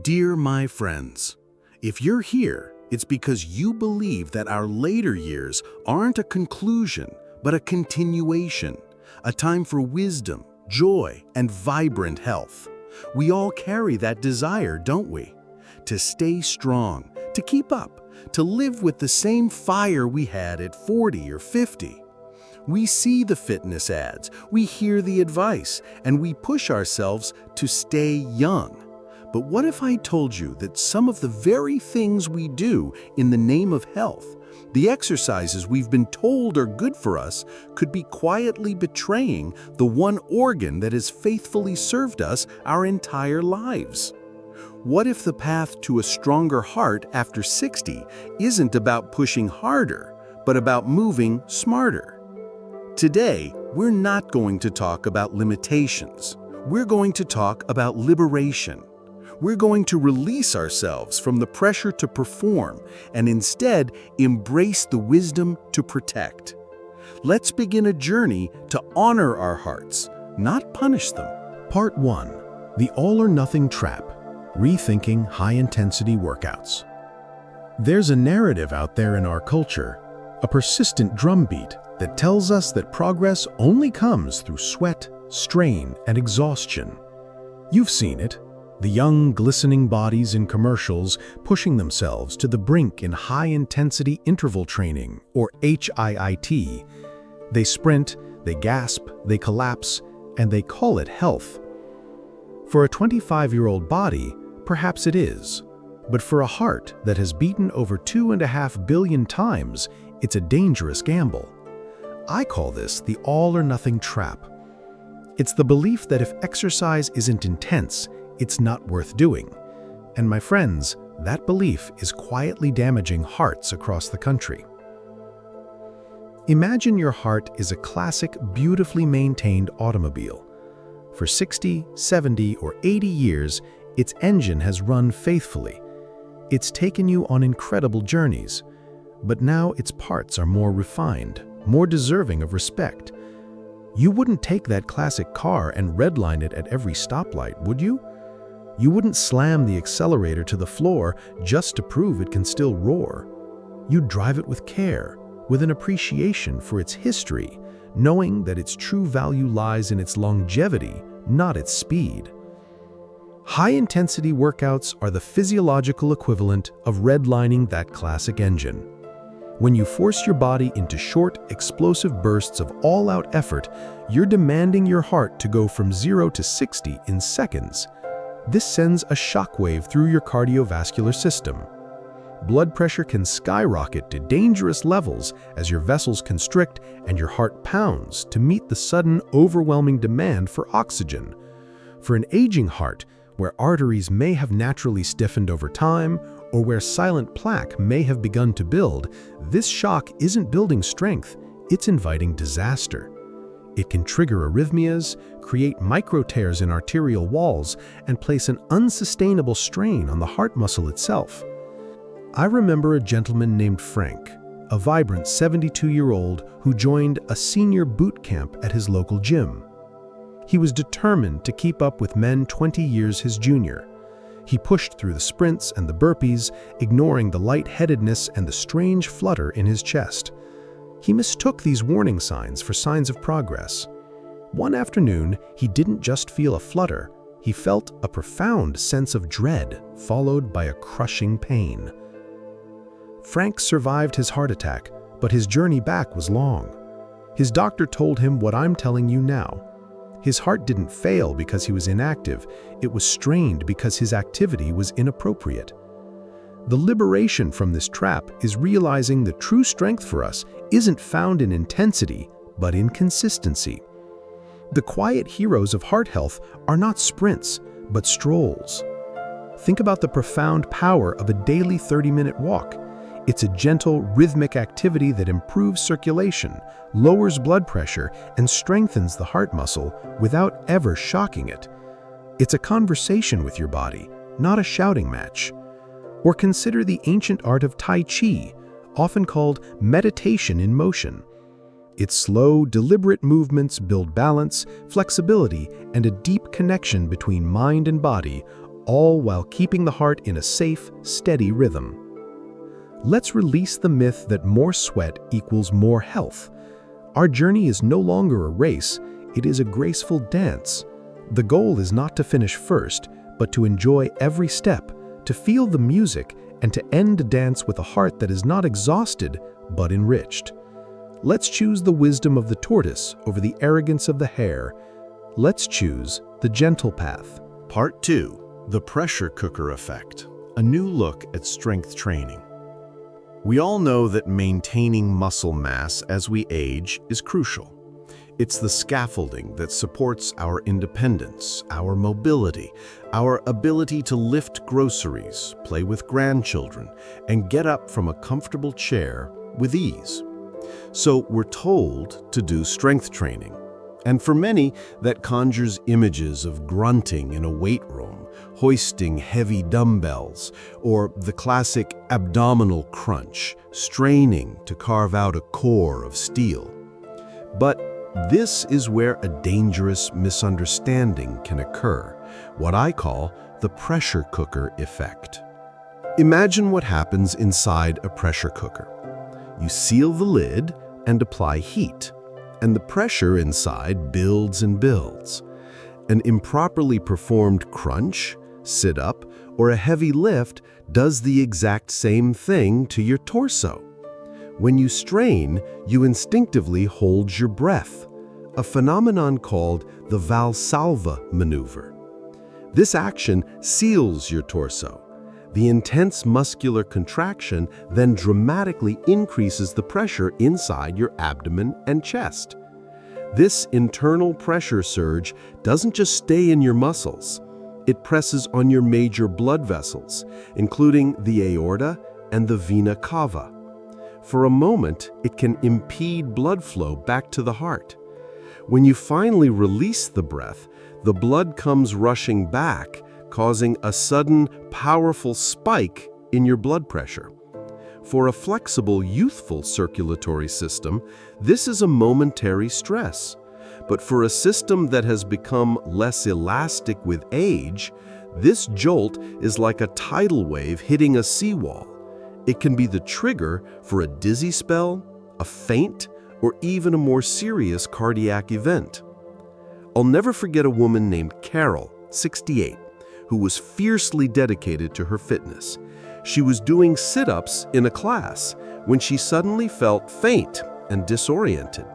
Dear my friends, if you're here, it's because you believe that our later years aren't a conclusion, but a continuation, a time for wisdom, joy, and vibrant health. We all carry that desire, don't we? To stay strong, to keep up, to live with the same fire we had at 40 or 50. We see the fitness ads, we hear the advice, and we push ourselves to stay young. But what if I told you that some of the very things we do in the name of health, the exercises we've been told are good for us, could be quietly betraying the one organ that has faithfully served us our entire lives? What if the path to a stronger heart after 60 isn't about pushing harder, but about moving smarter? Today, we're not going to talk about limitations. We're going to talk about liberation. We're going to release ourselves from the pressure to perform and instead embrace the wisdom to protect. Let's begin a journey to honor our hearts, not punish them. Part 1. The All-or-Nothing Trap. Rethinking High-Intensity Workouts. There's a narrative out there in our culture, a persistent drumbeat that tells us that progress only comes through sweat, strain, and exhaustion. You've seen it. The young, glistening bodies in commercials pushing themselves to the brink in high-intensity interval training, or HIIT. They sprint, they gasp, they collapse, and they call it health. For a 25-year-old body, perhaps it is. But for a heart that has beaten over 2.5 billion times, it's a dangerous gamble. I call this the all-or-nothing trap. It's the belief that if exercise isn't intense, it's not worth doing. And my friends, that belief is quietly damaging hearts across the country. Imagine your heart is a classic, beautifully maintained automobile. For 60, 70, or 80 years, its engine has run faithfully. It's taken you on incredible journeys. But now its parts are more refined, more deserving of respect. You wouldn't take that classic car and redline it at every stoplight, would you? You wouldn't slam the accelerator to the floor just to prove it can still roar. You'd drive it with care, with an appreciation for its history, knowing that its true value lies in its longevity, not its speed. High-intensity workouts are the physiological equivalent of redlining that classic engine. When you force your body into short, explosive bursts of all-out effort, you're demanding your heart to go from 0 to 60 in seconds. This sends a shockwave through your cardiovascular system. Blood pressure can skyrocket to dangerous levels as your vessels constrict and your heart pounds to meet the sudden, overwhelming demand for oxygen. For an aging heart, where arteries may have naturally stiffened over time, or where silent plaque may have begun to build, this shock isn't building strength, it's inviting disaster. It can trigger arrhythmias, create micro-tears in arterial walls, and place an unsustainable strain on the heart muscle itself. I remember a gentleman named Frank, a vibrant 72-year-old who joined a senior boot camp at his local gym. He was determined to keep up with men 20 years his junior. He pushed through the sprints and the burpees, ignoring the lightheadedness and the strange flutter in his chest. He mistook these warning signs for signs of progress. One afternoon, he didn't just feel a flutter, he felt a profound sense of dread, followed by a crushing pain. Frank survived his heart attack, but his journey back was long. His doctor told him what I'm telling you now. His heart didn't fail because he was inactive, it was strained because his activity was inappropriate. The liberation from this trap is realizing the true strength for us isn't found in intensity, but in consistency. The quiet heroes of heart health are not sprints, but strolls. Think about the profound power of a daily 30-minute walk. It's a gentle, rhythmic activity that improves circulation, lowers blood pressure, and strengthens the heart muscle without ever shocking it. It's a conversation with your body, not a shouting match. Or consider the ancient art of Tai Chi, often called meditation in motion. Its slow, deliberate movements build balance, flexibility, and a deep connection between mind and body, all while keeping the heart in a safe, steady rhythm. Let's release the myth that more sweat equals more health. Our journey is no longer a race, it is a graceful dance. The goal is not to finish first, but to enjoy every step, to feel the music, and to end the dance with a heart that is not exhausted, but enriched. Let's choose the wisdom of the tortoise over the arrogance of the hare. Let's choose the gentle path. Part 2. The Pressure Cooker Effect. A new look at strength training. We all know that maintaining muscle mass as we age is crucial. It's the scaffolding that supports our independence, our mobility, our ability to lift groceries, play with grandchildren, and get up from a comfortable chair with ease. So we're told to do strength training. And for many, that conjures images of grunting in a weight room, hoisting heavy dumbbells, or the classic abdominal crunch, straining to carve out a core of steel. But this is where a dangerous misunderstanding can occur, what I call the pressure cooker effect. Imagine what happens inside a pressure cooker. You seal the lid and apply heat, and the pressure inside builds and builds. An improperly performed crunch, sit-up, or a heavy lift does the exact same thing to your torso. When you strain, you instinctively hold your breath, a phenomenon called the Valsalva maneuver. This action seals your torso. The intense muscular contraction then dramatically increases the pressure inside your abdomen and chest. This internal pressure surge doesn't just stay in your muscles. It presses on your major blood vessels, including the aorta and the vena cava. For a moment, it can impede blood flow back to the heart. When you finally release the breath, the blood comes rushing back, causing a sudden, powerful spike in your blood pressure. For a flexible, youthful circulatory system, this is a momentary stress. But for a system that has become less elastic with age, this jolt is like a tidal wave hitting a seawall. It can be the trigger for a dizzy spell, a faint, or even a more serious cardiac event. I'll never forget a woman named Carol, 68, who was fiercely dedicated to her fitness. She was doing sit-ups in a class when she suddenly felt faint and disoriented.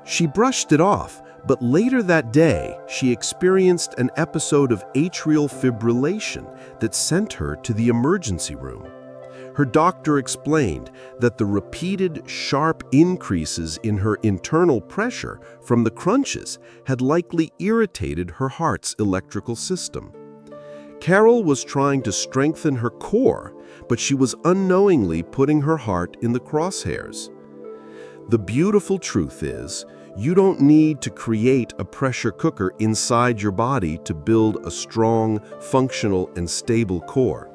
She brushed it off, but later that day, she experienced an episode of atrial fibrillation that sent her to the emergency room. Her doctor explained that the repeated, sharp increases in her internal pressure from the crunches had likely irritated her heart's electrical system. Carol was trying to strengthen her core, but she was unknowingly putting her heart in the crosshairs. The beautiful truth is, you don't need to create a pressure cooker inside your body to build a strong, functional, and stable core.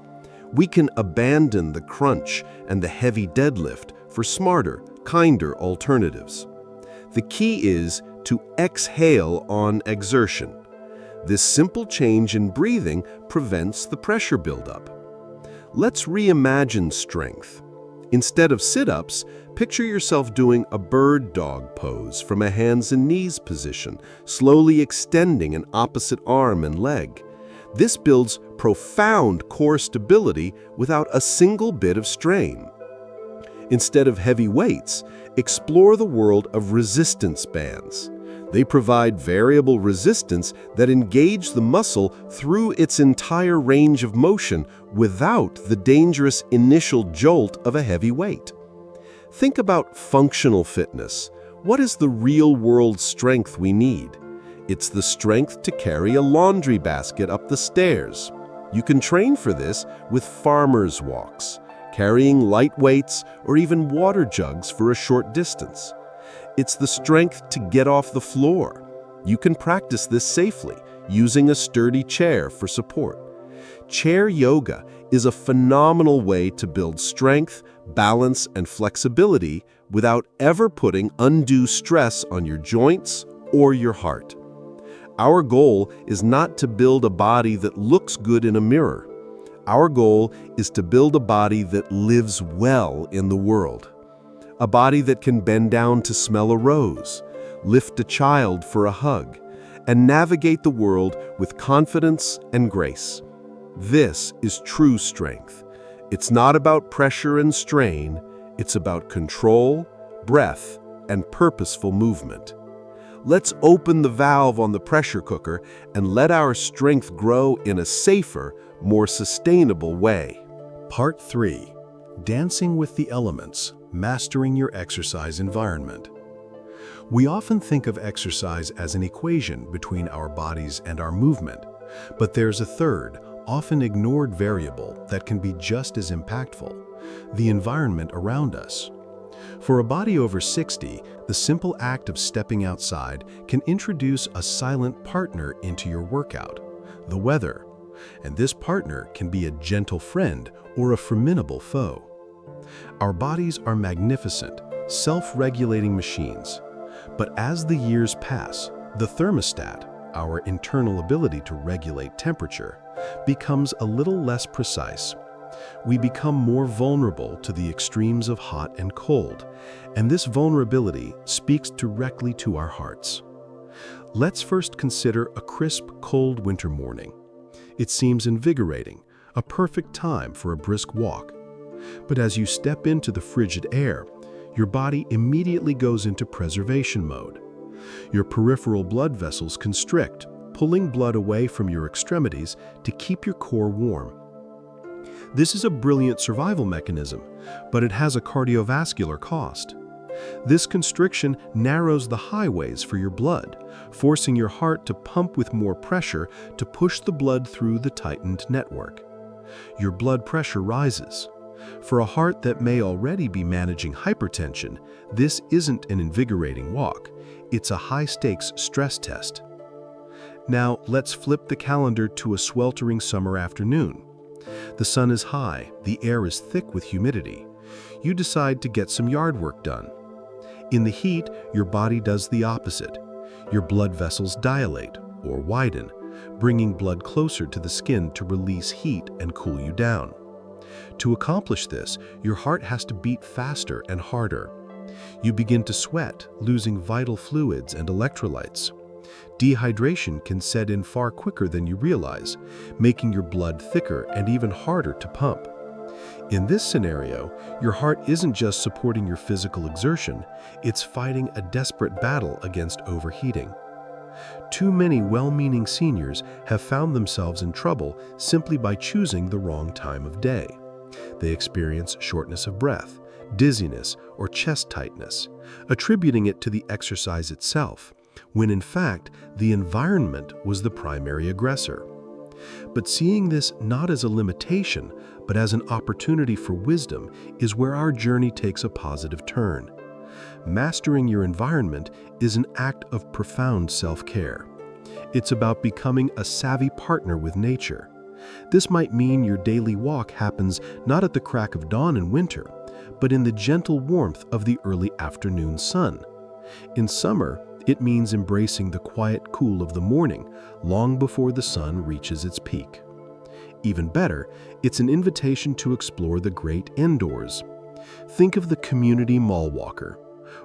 We can abandon the crunch and the heavy deadlift for smarter, kinder alternatives. The key is to exhale on exertion. This simple change in breathing prevents the pressure buildup. Let's reimagine strength. Instead of sit-ups, picture yourself doing a bird dog pose from a hands and knees position, slowly extending an opposite arm and leg. This builds profound core stability without a single bit of strain. Instead of heavy weights, explore the world of resistance bands. They provide variable resistance that engage the muscle through its entire range of motion without the dangerous initial jolt of a heavy weight. Think about functional fitness. What is the real-world strength we need? It's the strength to carry a laundry basket up the stairs. You can train for this with farmer's walks, carrying light weights, or even water jugs for a short distance. It's the strength to get off the floor. You can practice this safely, using a sturdy chair for support. Chair yoga is a phenomenal way to build strength, balance, and flexibility without ever putting undue stress on your joints or your heart. Our goal is not to build a body that looks good in a mirror. Our goal is to build a body that lives well in the world. A body that can bend down to smell a rose, lift a child for a hug, and navigate the world with confidence and grace. This is true strength. It's not about pressure and strain, it's about control, breath, and purposeful movement. Let's open the valve on the pressure cooker and let our strength grow in a safer, more sustainable way. Part 3. Dancing with the Elements, Mastering Your Exercise Environment. We often think of exercise as an equation between our bodies and our movement, but there's a third, often ignored variable that can be just as impactful: the environment around us. For a body over 60, the simple act of stepping outside can introduce a silent partner into your workout: the weather. And this partner can be a gentle friend or a formidable foe. Our bodies are magnificent, self-regulating machines. But as the years pass, the thermostat, our internal ability to regulate temperature, becomes a little less precise. We become more vulnerable to the extremes of hot and cold, and this vulnerability speaks directly to our hearts. Let's first consider a crisp, cold winter morning. It seems invigorating, a perfect time for a brisk walk. But as you step into the frigid air, your body immediately goes into preservation mode. Your peripheral blood vessels constrict, pulling blood away from your extremities to keep your core warm. This is a brilliant survival mechanism, but it has a cardiovascular cost. This constriction narrows the highways for your blood, forcing your heart to pump with more pressure to push the blood through the tightened network. Your blood pressure rises. For a heart that may already be managing hypertension, this isn't an invigorating walk. It's a high-stakes stress test. Now, let's flip the calendar to a sweltering summer afternoon. The sun is high, the air is thick with humidity. You decide to get some yard work done. In the heat, your body does the opposite. Your blood vessels dilate, or widen, bringing blood closer to the skin to release heat and cool you down. To accomplish this, your heart has to beat faster and harder. You begin to sweat, losing vital fluids and electrolytes. Dehydration can set in far quicker than you realize, making your blood thicker and even harder to pump. In this scenario, your heart isn't just supporting your physical exertion, it's fighting a desperate battle against overheating. Too many well-meaning seniors have found themselves in trouble simply by choosing the wrong time of day. They experience shortness of breath, dizziness, or chest tightness, attributing it to the exercise itself, when in fact, the environment was the primary aggressor. But seeing this not as a limitation, but as an opportunity for wisdom is where our journey takes a positive turn. Mastering your environment is an act of profound self-care. It's about becoming a savvy partner with nature. This might mean your daily walk happens not at the crack of dawn in winter, but in the gentle warmth of the early afternoon sun. In summer, it means embracing the quiet cool of the morning, long before the sun reaches its peak. Even better, it's an invitation to explore the great indoors. Think of the community mall walker.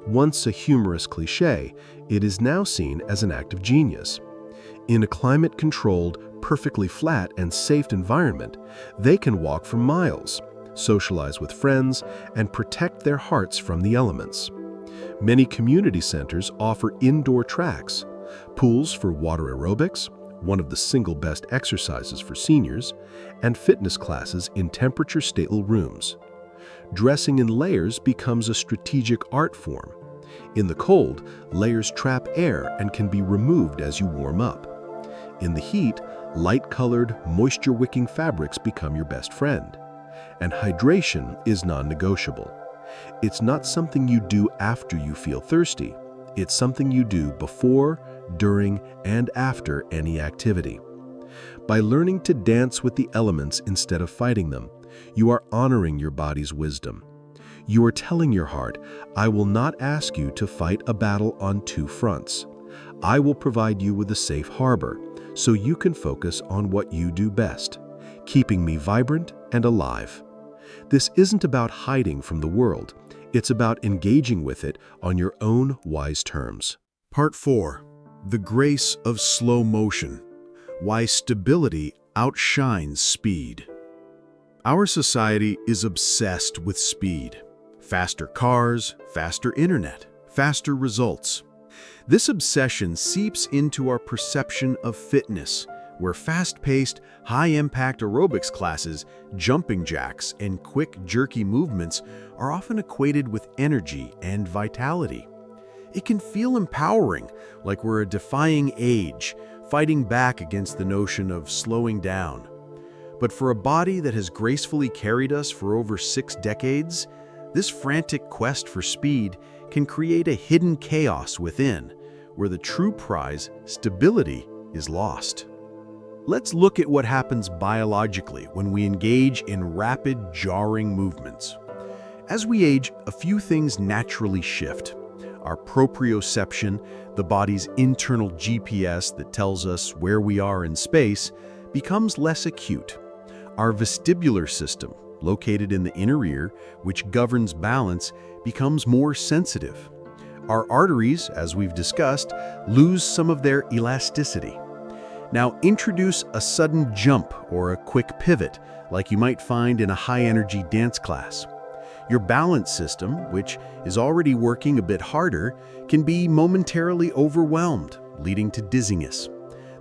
Once a humorous cliché, it is now seen as an act of genius. In a climate-controlled, perfectly flat and safe environment, they can walk for miles, socialize with friends, and protect their hearts from the elements. Many community centers offer indoor tracks, pools for water aerobics, one of the single best exercises for seniors, and fitness classes in temperature-stable rooms. Dressing in layers becomes a strategic art form. In the cold, layers trap air and can be removed as you warm up. In the heat, light-colored, moisture-wicking fabrics become your best friend. And hydration is non-negotiable. It's not something you do after you feel thirsty. It's something you do before, during, and after any activity. By learning to dance with the elements instead of fighting them, you are honoring your body's wisdom. You are telling your heart, I will not ask you to fight a battle on two fronts. I will provide you with a safe harbor so you can focus on what you do best, keeping me vibrant and alive. This isn't about hiding from the world. It's about engaging with it on your own wise terms. Part 4. The Grace of Slow Motion. Why Stability Outshines Speed. Our society is obsessed with speed. Faster cars, faster internet, faster results. This obsession seeps into our perception of fitness, where fast-paced, high-impact aerobics classes, jumping jacks, and quick, jerky movements are often equated with energy and vitality. It can feel empowering, like we're a defying age, fighting back against the notion of slowing down. But for a body that has gracefully carried us for over 6 decades, this frantic quest for speed can create a hidden chaos within, where the true prize, stability, is lost. Let's look at what happens biologically when we engage in rapid, jarring movements. As we age, a few things naturally shift. Our proprioception, the body's internal GPS that tells us where we are in space, becomes less acute. Our vestibular system, located in the inner ear, which governs balance, becomes more sensitive. Our arteries, as we've discussed, lose some of their elasticity. Now introduce a sudden jump or a quick pivot, like you might find in a high-energy dance class. Your balance system, which is already working a bit harder, can be momentarily overwhelmed, leading to dizziness.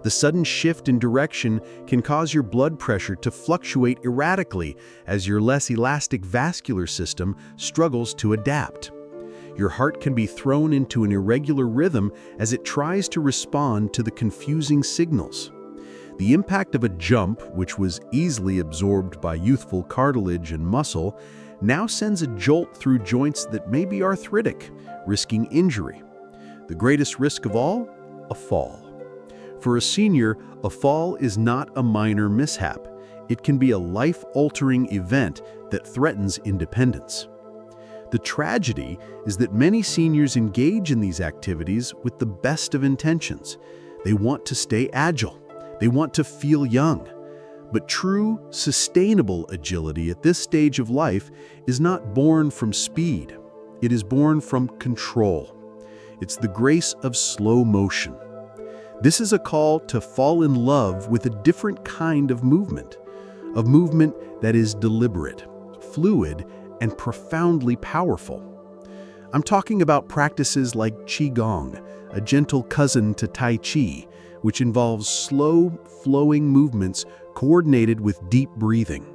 The sudden shift in direction can cause your blood pressure to fluctuate erratically as your less elastic vascular system struggles to adapt. Your heart can be thrown into an irregular rhythm as it tries to respond to the confusing signals. The impact of a jump, which was easily absorbed by youthful cartilage and muscle, now sends a jolt through joints that may be arthritic, risking injury. The greatest risk of all? A fall. For a senior, a fall is not a minor mishap. It can be a life-altering event that threatens independence. The tragedy is that many seniors engage in these activities with the best of intentions. They want to stay agile. They want to feel young. But true, sustainable agility at this stage of life is not born from speed. It is born from control. It's the grace of slow motion. This is a call to fall in love with a different kind of movement that is deliberate, fluid, and profoundly powerful. I'm talking about practices like Qigong, a gentle cousin to Tai Chi, which involves slow, flowing movements coordinated with deep breathing.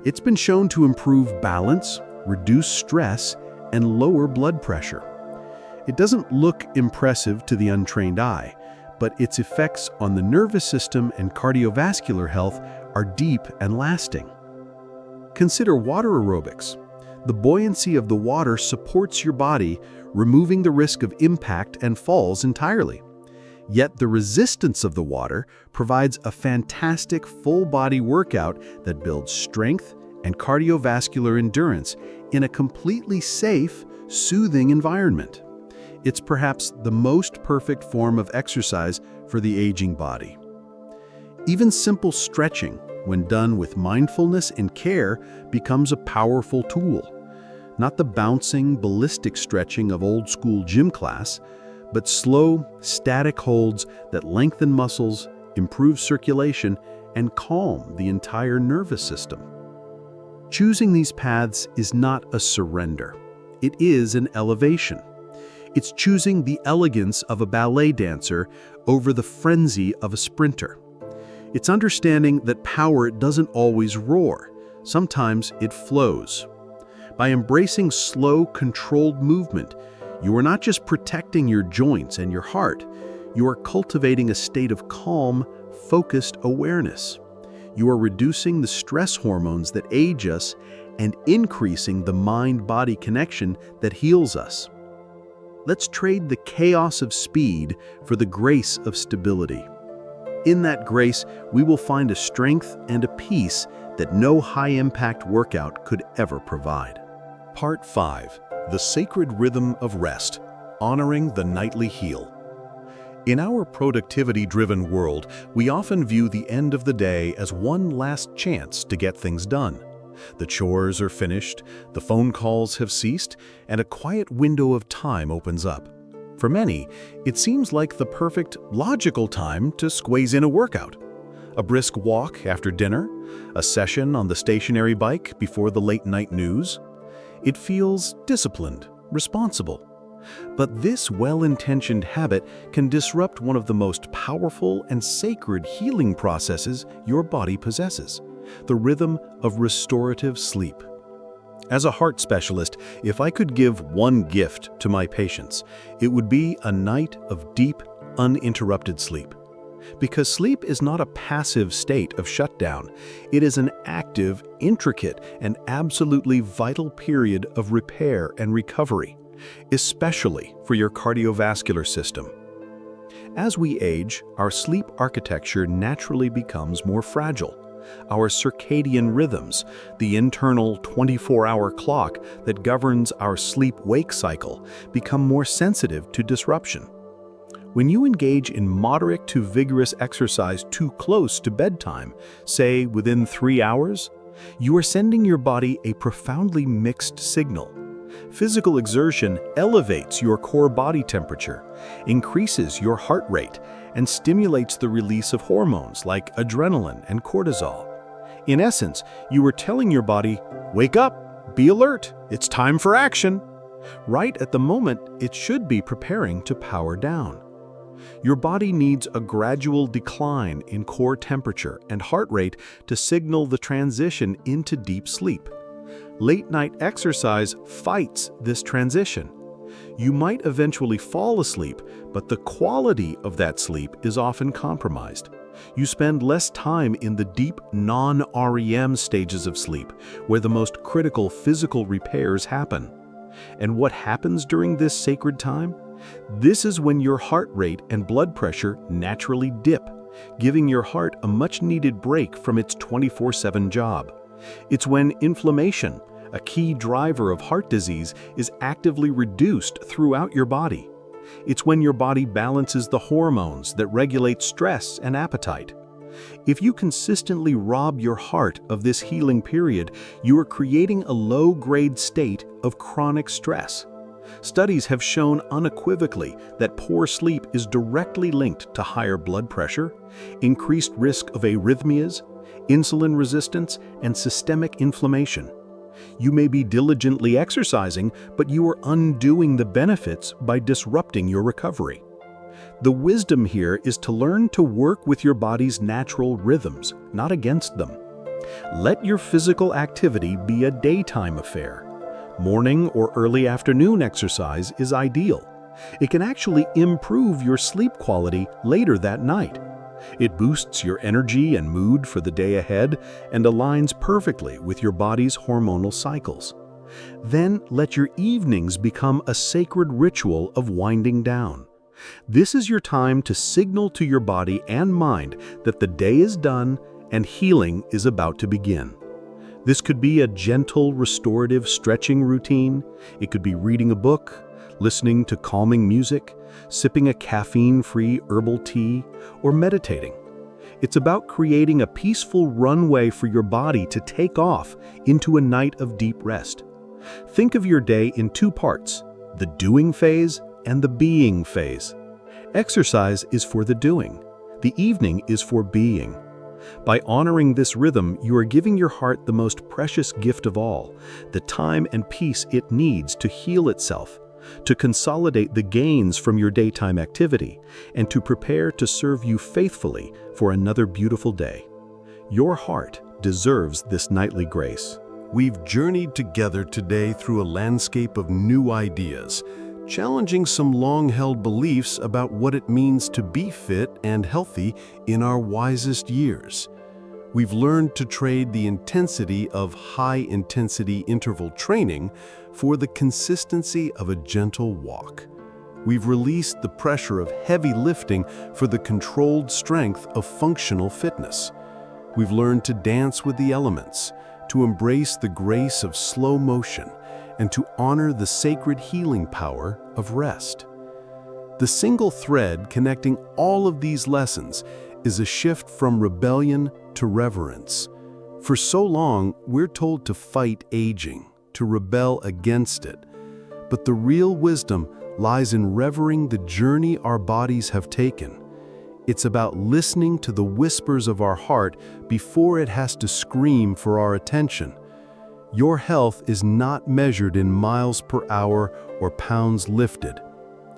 It's been shown to improve balance, reduce stress, and lower blood pressure. It doesn't look impressive to the untrained eye, but its effects on the nervous system and cardiovascular health are deep and lasting. Consider water aerobics. The buoyancy of the water supports your body, removing the risk of impact and falls entirely. Yet the resistance of the water provides a fantastic full-body workout that builds strength and cardiovascular endurance in a completely safe, soothing environment. It's perhaps the most perfect form of exercise for the aging body. Even simple stretching, when done with mindfulness and care, becomes a powerful tool. Not the bouncing, ballistic stretching of old-school gym class, but slow, static holds that lengthen muscles, improve circulation, and calm the entire nervous system. Choosing these paths is not a surrender. It is an elevation. It's choosing the elegance of a ballet dancer over the frenzy of a sprinter. It's understanding that power doesn't always roar. Sometimes it flows. By embracing slow, controlled movement, you are not just protecting your joints and your heart, you are cultivating a state of calm, focused awareness. You are reducing the stress hormones that age us and increasing the mind-body connection that heals us. Let's trade the chaos of speed for the grace of stability. In that grace, we will find a strength and a peace that no high-impact workout could ever provide. Part 5. The Sacred Rhythm of Rest, Honoring the Nightly Heel. In our productivity-driven world, we often view the end of the day as one last chance to get things done. The chores are finished, the phone calls have ceased, and a quiet window of time opens up. For many, it seems like the perfect, logical time to squeeze in a workout. A brisk walk after dinner, a session on the stationary bike before the late-night news. It feels disciplined, responsible. But this well-intentioned habit can disrupt one of the most powerful and sacred healing processes your body possesses, the rhythm of restorative sleep. As a heart specialist, if I could give one gift to my patients, it would be a night of deep, uninterrupted sleep. Because sleep is not a passive state of shutdown, it is an active, intricate, and absolutely vital period of repair and recovery, especially for your cardiovascular system. As we age, our sleep architecture naturally becomes more fragile. Our circadian rhythms, the internal 24-hour clock that governs our sleep-wake cycle, become more sensitive to disruption. When you engage in moderate to vigorous exercise too close to bedtime, say within 3 hours, you are sending your body a profoundly mixed signal. Physical exertion elevates your core body temperature, increases your heart rate, and stimulates the release of hormones like adrenaline and cortisol. In essence, you are telling your body, "Wake up, be alert, it's time for action," right at the moment it should be preparing to power down. Your body needs a gradual decline in core temperature and heart rate to signal the transition into deep sleep. Late-night exercise fights this transition. You might eventually fall asleep, but the quality of that sleep is often compromised. You spend less time in the deep non-REM stages of sleep, where the most critical physical repairs happen. And what happens during this sacred time? This is when your heart rate and blood pressure naturally dip, giving your heart a much-needed break from its 24/7 job. It's when inflammation, a key driver of heart disease, is actively reduced throughout your body. It's when your body balances the hormones that regulate stress and appetite. If you consistently rob your heart of this healing period, you are creating a low-grade state of chronic stress. Studies have shown unequivocally that poor sleep is directly linked to higher blood pressure, increased risk of arrhythmias, insulin resistance, and systemic inflammation. You may be diligently exercising, but you are undoing the benefits by disrupting your recovery. The wisdom here is to learn to work with your body's natural rhythms, not against them. Let your physical activity be a daytime affair. Morning or early afternoon exercise is ideal. It can actually improve your sleep quality later that night. It boosts your energy and mood for the day ahead and aligns perfectly with your body's hormonal cycles. Then let your evenings become a sacred ritual of winding down. This is your time to signal to your body and mind that the day is done and healing is about to begin. This could be a gentle, restorative stretching routine. It could be reading a book, listening to calming music, sipping a caffeine-free herbal tea, or meditating. It's about creating a peaceful runway for your body to take off into a night of deep rest. Think of your day in two parts, the doing phase and the being phase. Exercise is for the doing. The evening is for being. By honoring this rhythm, you are giving your heart the most precious gift of all, the time and peace it needs to heal itself, to consolidate the gains from your daytime activity, and to prepare to serve you faithfully for another beautiful day. Your heart deserves this nightly grace. We've journeyed together today through a landscape of new ideas, challenging some long-held beliefs about what it means to be fit and healthy in our wisest years. We've learned to trade the intensity of high-intensity interval training for the consistency of a gentle walk. We've released the pressure of heavy lifting for the controlled strength of functional fitness. We've learned to dance with the elements, to embrace the grace of slow motion, and to honor the sacred healing power of rest. The single thread connecting all of these lessons is a shift from rebellion to reverence. For so long, we're told to fight aging, to rebel against it. But the real wisdom lies in revering the journey our bodies have taken. It's about listening to the whispers of our heart before it has to scream for our attention. Your health is not measured in miles per hour or pounds lifted.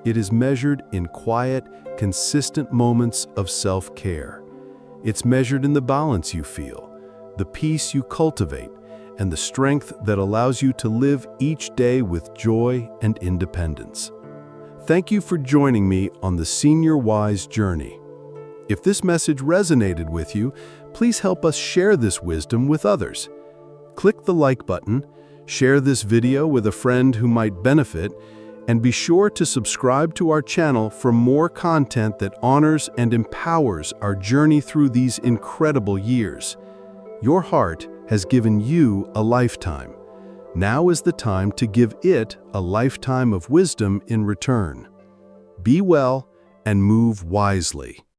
It is measured in quiet, consistent moments of self-care. It's measured in the balance you feel, the peace you cultivate, and the strength that allows you to live each day with joy and independence. Thank you for joining me on the Senior Wise journey. If this message resonated with you, please help us share this wisdom with others. Click the like button, share this video with a friend who might benefit, and be sure to subscribe to our channel for more content that honors and empowers our journey through these incredible years. Your heart has given you a lifetime. Now is the time to give it a lifetime of wisdom in return. Be well and move wisely.